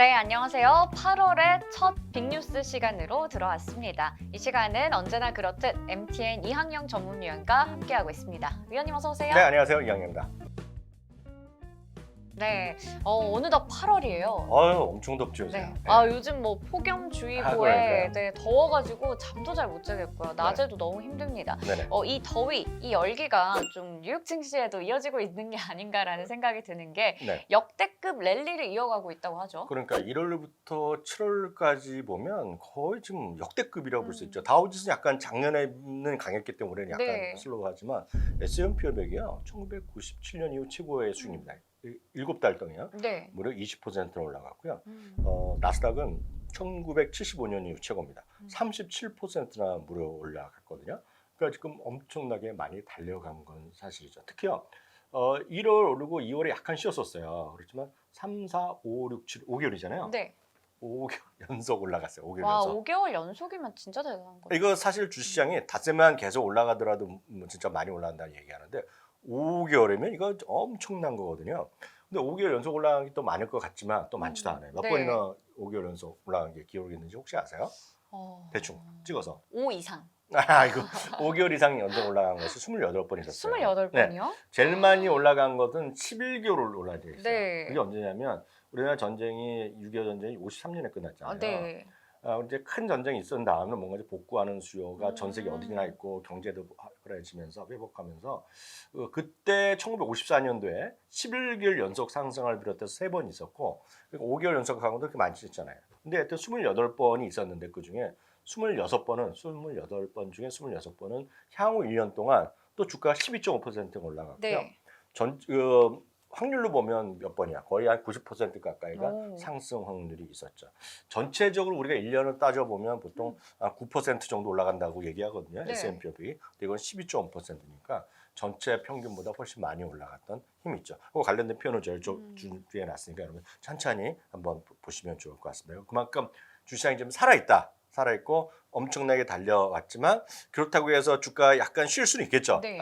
네, 안녕하세요. 8월의 첫 빅뉴스 시간으로 들어왔습니다. 이 시간은 언제나 그렇듯 MTN 이항영 전문위원과 함께하고 있습니다. 위원님 어서 오세요. 네, 안녕하세요. 이항영입니다. 네, 어느덧 8월이에요. 아유, 엄청 덥죠, 요즘. 네. 네. 요즘 뭐 폭염주의보에 그러니까요. 네, 더워가지고 잠도 잘 못 자겠고요. 낮에도 너무 힘듭니다. 네네. 이 더위, 이 열기가 좀 뉴욕 증시에도 이어지고 있는 게 아닌가라는 생각이 드는 게 네. 역대급 랠리를 이어가고 있다고 하죠. 그러니까 1월부터 7월까지 보면 거의 지금 역대급이라고 볼 수 있죠. 다우지수는 약간 작년에는 강했기 때문에 약간 네. 슬로우하지만 S&P 500이요. 1997년 이후 최고의 수준입니다. 7달 동안이요. 네. 무려 20%나 올라갔고요. 음. 나스닥은 1975년 이후 최고입니다. 37%나 무려 올라갔거든요. 그러니까 지금 엄청나게 많이 달려간 건 사실이죠. 특히요. 1월 오르고 2월에 약간 쉬었었어요. 그렇지만 3, 4, 5, 6, 7, 5개월이잖아요. 네. 5개월 연속 올라갔어요. 5개월 와, 연속. 5개월 연속이면 진짜 대단한 거죠. 이거 사실 주시장이 닷새만 계속 올라가더라도 진짜 많이 올라간다는 얘기하는데 5개월이면 이거 엄청난 거거든요. 근데 5개월 연속 올라간 게 또 많을 것 같지만 또 많지도 않아요. 몇 네. 번이나 5개월 연속 올라간 게 기록이 있는지 혹시 아세요? 대충 찍어서. 5 이상. 이거 5개월 이상 연속 올라간 것이 28번 있었어요. 28번이요? 제일 많이 올라간 것은 11개월 올라가 있어요. 네. 그게 언제냐면 우리나라 전쟁이 6.25 전쟁이 53년에 끝났잖아요. 네. 이제 큰 전쟁이 있은 다음에 뭔가 이제 복구하는 수요가 전 세계 어디나 있고 경제도 그래지면서 회복하면서 그때 1954년도에 11개월 연속 상승을 비롯해서 3번 있었고 5개월 연속 한 것도 그렇게 많지 않잖아요. 근데 하여튼 28번이 있었는데 그중에 28번 중에 26번은 향후 1년 동안 또 주가가 12.5% 올라갔고요. 네. 확률로 보면 몇 번이야? 거의 한 90% 가까이가 오. 상승 확률이 있었죠. 전체적으로 우리가 1년을 따져보면 보통 9% 정도 올라간다고 얘기하거든요. 네. S&P 500이. 근데 이건 12.5%니까 전체 평균보다 훨씬 많이 올라갔던 힘이 있죠. 그거 관련된 표현을 준비해 놨으니까 여러분 천천히 한번 보시면 좋을 것 같습니다. 그만큼 주시장이 좀 살아있고 엄청나게 달려왔지만 그렇다고 해서 주가 약간 쉴 수는 있겠죠. 네.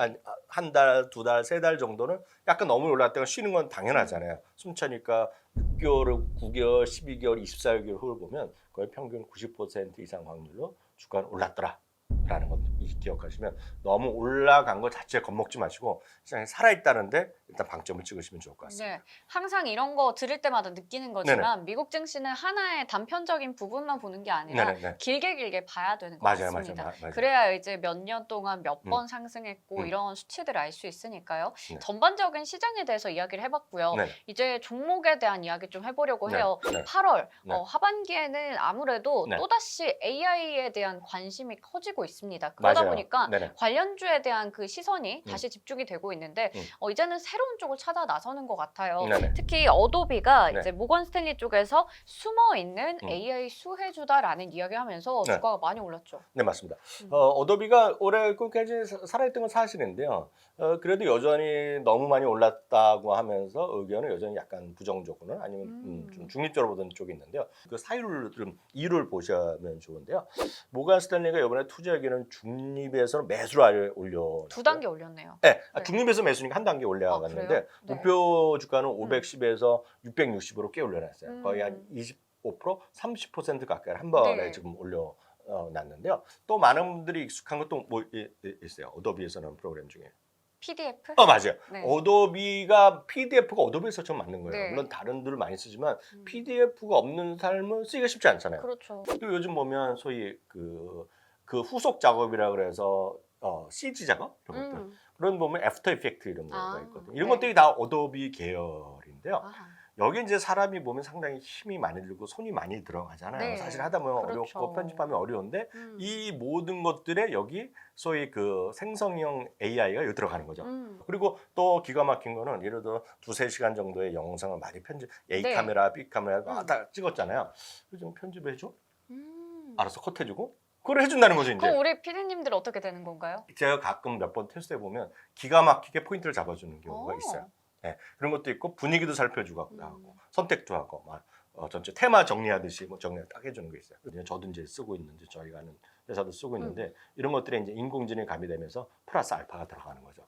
한 달, 두 달, 세 달 정도는 약간 너무 올랐다가 쉬는 건 당연하잖아요. 순차니까 6개월, 9개월, 12개월, 24개월 후를 보면 거의 평균 90% 이상 확률로 주가는 올랐더라라는 것 기억하시면 너무 올라간 것 자체에 겁먹지 마시고 시장이 살아있다는데 일단 방점을 찍으시면 좋을 것 같습니다. 네. 항상 이런 거 들을 때마다 느끼는 거지만 미국 증시는 하나의 단편적인 부분만 보는 게 아니라 네네. 길게 봐야 되는 것 맞아요. 같습니다. 맞아요. 그래야 이제 몇 년 동안 몇 번 상승했고 이런 수치들을 알 수 있으니까요. 네. 전반적인 시장에 대해서 이야기를 해봤고요. 네. 이제 종목에 대한 이야기 좀 해보려고 네. 해요. 네. 8월 네. 하반기에는 아무래도 네. 또다시 AI에 대한 관심이 커지고 있습니다. 그러다 맞아요. 보니까 네네. 관련주에 대한 그 시선이 다시 집중이 되고 있는데 이제는 새로운 쪽을 찾아 나서는 것 같아요. 네네. 특히 어도비가 네. 이제 모건 스탠리 쪽에서 숨어 있는 AI 수혜주다라는 이야기하면서 네. 주가가 많이 올랐죠. 네, 맞습니다. 어도비가 올해 끝까지 살아있던 건 사실인데요. 그래도 여전히 너무 많이 올랐다고 하면서 의견은 여전히 약간 부정적으로는 아니면 좀 중립적으로 보던 쪽이 있는데요. 그 사유를 좀 이유를 보시면 좋은데요. 모건 스탠리가 이번에 투자 의견은 중립에서는 매수를 올려 2단계 올렸네요. 네, 네. 중립에서 매수니까 한 단계 그래요? 올라갔는데 네. 목표 주가는 510에서 660으로 꽤 올려놨어요. 거의 한 25%, 30% 가까이 한 번에 네. 지금 놨는데요. 또 많은 분들이 익숙한 것도 뭐 있어요. 어도비에서는 프로그램 중에. PDF? 맞아요. 네. 어도비가 PDF가 어도비에서 좀 맞는 거예요. 네. 물론 다른 들을 많이 쓰지만 PDF가 없는 삶은 쓰기가 쉽지 않잖아요. 그렇죠. 또 요즘 보면 소위 그 후속 작업이라 그래서 CG 작업 이런 것들 그런 보면 애프터 이펙트 이런 거가 있거든요. 이런 네. 것들이 다 어도비 계열인데요. 아하. 여기 이제 사람이 보면 상당히 힘이 많이 들고 손이 많이 들어가잖아요. 네. 사실 하다 보면 그렇죠. 어렵고 편집하면 어려운데 이 모든 것들에 여기 소위 그 생성형 AI가 여기 들어가는 거죠. 그리고 또 기가 막힌 거는 예를 들어 2-3시간 정도의 영상을 많이 A 네. 카메라, B 카메라 다 찍었잖아요. 요즘 편집해줘? 알아서 컷해주고? 그걸 해준다는 거죠, 이제. 그럼 우리 PD님들 어떻게 되는 건가요? 제가 가끔 몇 번 테스트해 보면 기가 막히게 포인트를 잡아주는 경우가 있어요. 네, 그런 것도 있고 분위기도 살펴주고 하고 선택도 하고 막 전체 테마 정리하듯이 뭐 정리 딱 해주는 게 있어요. 저도 이제 쓰고 있는데 저희가 하는 회사도 쓰고 있는데 이런 것들이 이제 인공지능이 가미되면서 플러스 알파가 들어가는 거죠.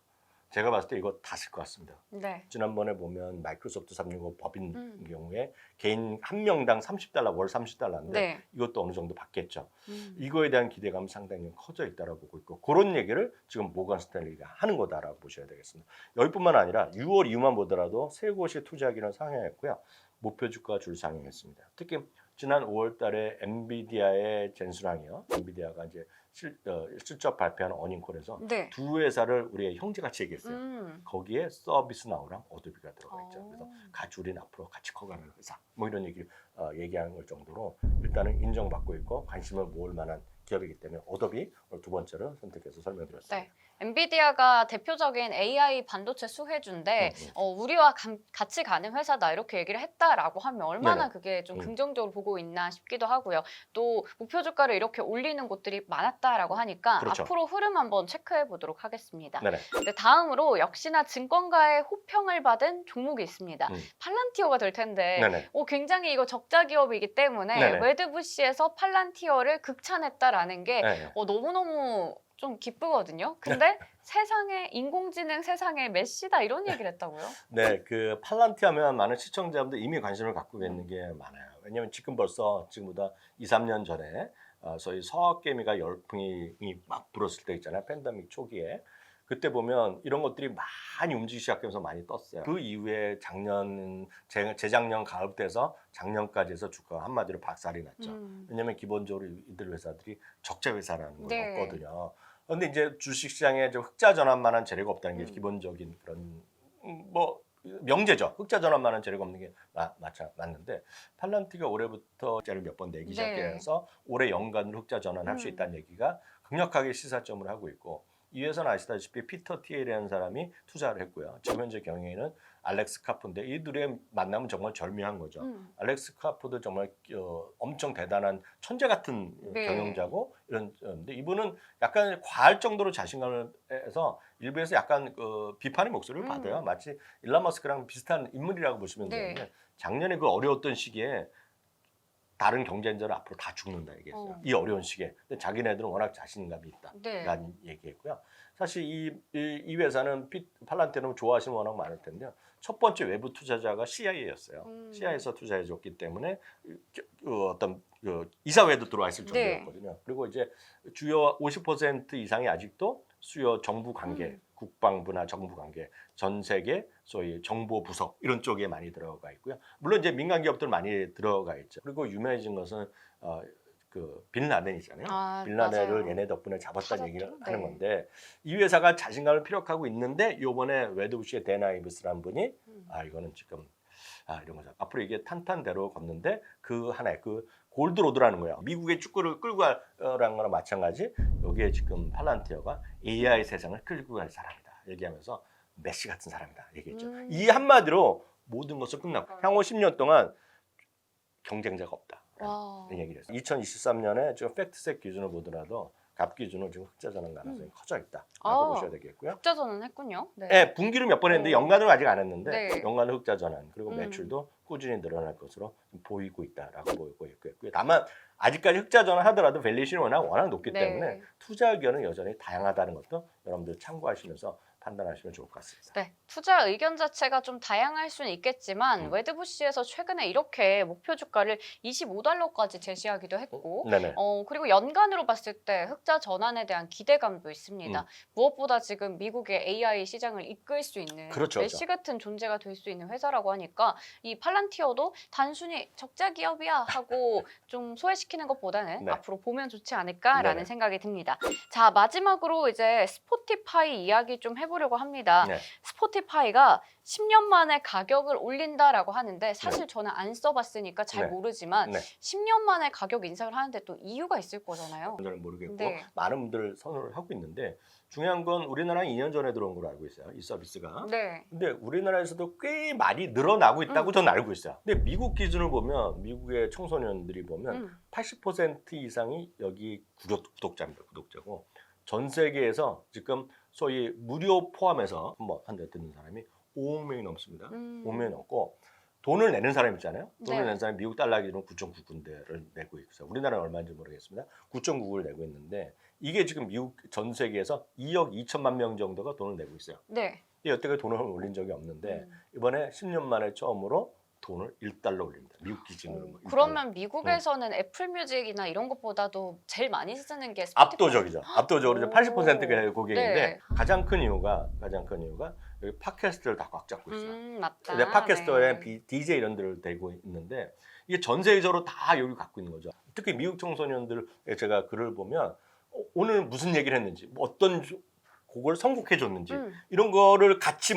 제가 봤을 때 이거 다 쓸 것 같습니다. 네. 지난번에 보면 마이크로소프트 365 법인 음. 경우에 개인 한 명당 $30, 월 $30인데 네. 이것도 어느 정도 받겠죠. 음. 이거에 대한 기대감이 상당히 커져 있다고 보고 있고 그런 얘기를 지금 모건 스탠리가 하는 거다라고 보셔야 되겠습니다. 여기뿐만 아니라 6월 이후만 보더라도 세 곳이 투자하기는 상향했고요. 목표 주가 줄 상향했습니다. 특히 지난 5월 달에 엔비디아의 젠수랑이요. 엔비디아가 이제 실적 발표하는 어닝콜에서 네. 두 회사를 우리의 형제같이 얘기했어요. 거기에 서비스나우랑 어도비가 들어가 있죠. 그래서 같이 우리는 앞으로 같이 커가는 회사. 뭐 이런 얘기를 얘기하는 걸 정도로 일단은 인정받고 있고 관심을 모을 만한 기업이기 때문에 어도비 오늘 두 번째로 선택해서 설명드렸습니다. 네. 엔비디아가 대표적인 AI 반도체 수혜주인데 우리와 같이 가는 회사다 이렇게 얘기를 했다라고 하면 얼마나 네네. 그게 좀 긍정적으로 보고 있나 싶기도 하고요. 또 목표 주가를 이렇게 올리는 곳들이 많았다라고 하니까 그렇죠. 앞으로 흐름 한번 체크해 보도록 하겠습니다. 네네. 네, 다음으로 역시나 증권가의 호평을 받은 종목이 있습니다. 팔란티어가 될 텐데 네네. 굉장히 이거 적자 기업이기 때문에 네네. 웨드부시에서 팔란티어를 극찬했다라는 게 네네. 너무너무 좀 기쁘거든요. 근데 세상에 인공지능 세상에 메시다 이런 얘기를 했다고요? 네, 그 팔란티 하면 많은 시청자분들 이미 관심을 갖고 있는 게 많아요. 왜냐하면 지금보다 2, 3년 전에 소위 서학개미가 열풍이 막 불었을 때 있잖아요. 팬데믹 초기에. 그때 보면 이런 것들이 많이 움직이기 시작하면서 많이 떴어요. 그 이후에 재작년 가을 때서 작년까지 해서 주가가 한마디로 박살이 났죠. 왜냐하면 기본적으로 이들 회사들이 적자 회사라는 거였거든요. 그런데 이제 주식시장에 흑자 전환만한 재료가 없다는 게 기본적인 그런 뭐 명제죠. 흑자 전환만한 재료가 없는 게 맞는데 팔란티가 올해부터 흑자를 몇 번 내기 시작해서 올해 연간으로 흑자 전환할 수 있다는 얘기가 강력하게 시사점을 하고 있고 이 회사는 아시다시피 피터 티엘이라는 사람이 투자를 했고요. 지금 현재 경영에는 알렉스 카프인데 이들의 만남은 정말 절묘한 거죠. 알렉스 카프도 정말 엄청 대단한 천재 같은 경영자고 근데 이분은 약간 과할 정도로 자신감을 해서 일부에서 약간 비판의 목소리를 받아요. 마치 일론 머스크랑 비슷한 인물이라고 보시면 되는데 작년에 그 어려웠던 시기에 다른 경쟁자를 앞으로 다 죽는다 얘기했어요. 이 어려운 시기에. 근데 자기네들은 워낙 자신감이 있다라는 얘기했고요. 사실 이 회사는 팔란티어는 좋아하시는 워낙 많을 텐데요. 첫 번째 외부 투자자가 CIA였어요. CIA에서 투자해줬기 때문에 어떤 이사회도 들어와 있을 정도였거든요. 그리고 이제 주요 50% 이상이 아직도 수요 정부 관계, 국방부나 정부 관계, 전 세계 소위 정보 부서 이런 쪽에 많이 들어가 있고요. 물론 이제 민간 기업들 많이 들어가 있죠. 그리고 유명해진 것은 빈 라덴이잖아요. 빈 라덴을 얘네 덕분에 잡았다는 얘기를 하는 건데 이 회사가 자신감을 피력하고 있는데 이번에 웨드부시의 댄 아이브스라는 분이 이거는 지금 이런 거죠. 앞으로 이게 탄탄대로 걷는데 그 하나의 골드로드라는 거예요. 미국의 축구를 끌고 가라는 거랑 마찬가지. 여기에 지금 팔란티어가 AI 세상을 끌고 갈 사람이다. 얘기하면서 메시 같은 사람이다. 얘기했죠. 이 한마디로 모든 것을 끝났고 향후 10년 동안 경쟁자가 없다. 이런 얘기를 했어요. 2023년에 지금 팩트셋 기준을 보더라도 갑 기준으로 지금 흑자 전환 가능성이 커져 있다라고 보셔야 되겠고요. 흑자 전환 했군요. 네, 분기를 몇 번 했는데 연간으로 아직 안 했는데 네. 연간으로 흑자 전환 그리고 매출도 꾸준히 늘어날 것으로 보이고 있다라고 보이고 있고요. 다만 아직까지 흑자 전환 하더라도 밸류에이션이 워낙 높기 때문에 투자 의견은 여전히 다양하다는 것도 여러분들 참고하시면서 판단하시면 좋을 것 같습니다. 네, 투자 의견 자체가 좀 다양할 수는 있겠지만 웨드부시에서 최근에 이렇게 목표 주가를 $25까지 제시하기도 했고 그리고 연간으로 봤을 때 흑자 전환에 대한 기대감도 있습니다. 무엇보다 지금 미국의 AI 시장을 이끌 수 있는 메시 같은 존재가 될 수 있는 회사라고 하니까 이 팔란티어도 단순히 적자 기업이야 하고 좀 소외시키는 것보다는 앞으로 보면 좋지 않을까라는 생각이 듭니다. 자, 마지막으로 이제 스포티파이 이야기 좀 해보려고 합니다. 스포티파이가 10년 만에 가격을 올린다라고 하는데 사실 저는 안 써봤으니까 잘 모르지만 10년 만에 가격 인상을 하는데 또 이유가 있을 거잖아요. 저는 모르겠고 많은 분들 선호를 하고 있는데 중요한 건 우리나라는 2년 전에 들어온 걸로 알고 있어요. 이 서비스가. 근데 우리나라에서도 꽤 많이 늘어나고 있다고 저는 알고 있어요. 근데 미국 기준을 보면 미국의 청소년들이 보면 80% 이상이 여기 구독자입니다. 구독자고 전 세계에서 지금 소위 무료 포함해서 한 대 듣는 사람이 5억 명이 넘습니다. 5억 명이 넘고 돈을 내는 사람 있잖아요. 돈을 내는 사람이 미국 달러 기준으로 9.99군데를 내고 있어요. 우리나라는 얼마인지 모르겠습니다. 9.99를 내고 있는데 이게 지금 미국 전 세계에서 2억 2천만 명 정도가 돈을 내고 있어요. 네. 여태까지 돈을 올린 적이 없는데 이번에 10년 만에 처음으로 돈을 1달러 올립니다. 미국 기준으로. 뭐 그러면 미국에서는 애플 뮤직이나 이런 것보다도 제일 많이 쓰는 게 스포티파이? 압도적이죠. 압도적으로 80%가 고객인데 네. 가장 큰 이유가 여기 팟캐스트를 다 꽉 잡고 있어요. 맞다. 근데 팟캐스터에 네. DJ 이런 데를 대고 있는데 이게 전 세계적으로 다 여기 갖고 있는 거죠. 특히 미국 청소년들 제가 글을 보면 오늘 무슨 얘기를 했는지, 뭐 어떤 곡을 선곡해 줬는지 이런 거를 같이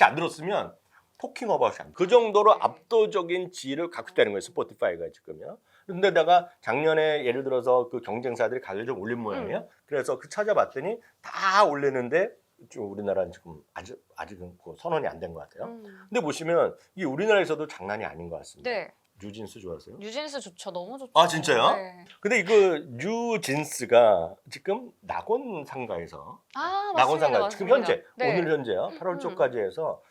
안 들었으면 토킹 어바웃이 안 돼. 그 정도로 압도적인 지위를 갖고 있다는 거예요. 스포티파이가 지금요. 그런데다가 작년에 예를 들어서 그 경쟁사들이 가격을 좀 올린 모양이에요. 그래서 그 찾아봤더니 다 올리는데 좀 우리나라는 지금 아직은 그 선언이 안 된 것 같아요. 근데 보시면 이게 우리나라에서도 장난이 아닌 것 같습니다. 네. 뉴진스 좋아하세요? 뉴진스 좋죠. 너무 좋죠. 아 진짜요? 네. 근데 이거 뉴진스가 지금 낙원상가에서 맞습니다. 지금 현재 네. 오늘 현재요. 8월 초까지 해서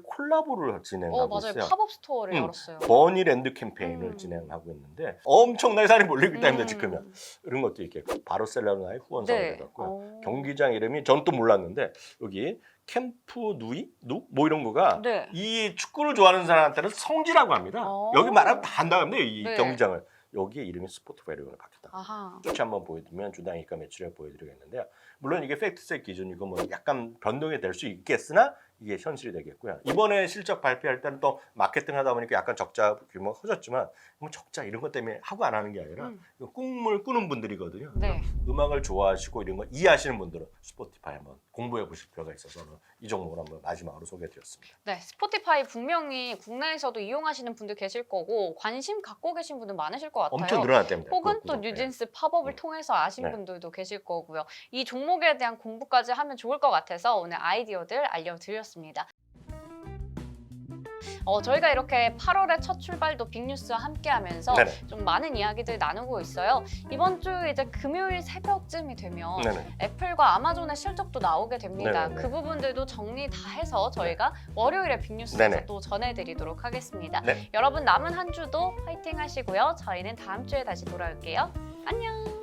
콜라보를 진행하고 맞아요. 있어요. 팝업 스토어를 열었어요. 버니랜드 캠페인을 진행하고 있는데 엄청나게 사람이 몰리고 있다는데 지금은 이런 것도 이렇게 바르셀로나의 후원사가 네. 되었고요. 경기장 이름이 전 또 몰랐는데 여기 캠프 누 뭐 이런 거가 네. 이 축구를 좋아하는 사람한테는 성지라고 합니다. 여기 말하면 다 한다는데 이 네. 경기장을 여기에 이름이 스포티파이로 바뀌었다. 아하. 수치 한번 보여드리면 주당이가 매출액 보여드리겠는데요. 물론 이게 팩트셋 기준이고 뭐 약간 변동이 될 수 있겠으나 이게 현실이 되겠고요. 이번에 실적 발표할 때는 또 마케팅 하다 보니까 약간 적자 규모가 커졌지만 뭐 적자 이런 것 때문에 하고 안 하는 게 아니라 이거 꿈을 꾸는 분들이거든요. 네. 음악을 좋아하시고 이런 거 이해하시는 분들은 스포티파이 한번 공부해 보실 필요가 있어서 이 종목을 한번 마지막으로 소개해드렸습니다. 네, 스포티파이 분명히 국내에서도 이용하시는 분들 계실 거고 관심 갖고 계신 분들 많으실 것 같아요. 엄청 늘어났답니다. 혹은 또 뉴진스 팝업을 통해서 아신 분들도 계실 거고요. 이 종목에 대한 공부까지 하면 좋을 것 같아서 오늘 아이디어들 알려드렸습니다. 저희가 이렇게 8월의 첫 출발도 빅뉴스와 함께하면서 좀 많은 이야기들 나누고 있어요. 이번 주 이제 금요일 새벽쯤이 되면 애플과 아마존의 실적도 나오게 됩니다. 그 부분들도 정리 다 해서 저희가 월요일에 빅뉴스에서 또 전해드리도록 하겠습니다. 여러분 남은 한 주도 화이팅 하시고요. 저희는 다음 주에 다시 돌아올게요. 안녕.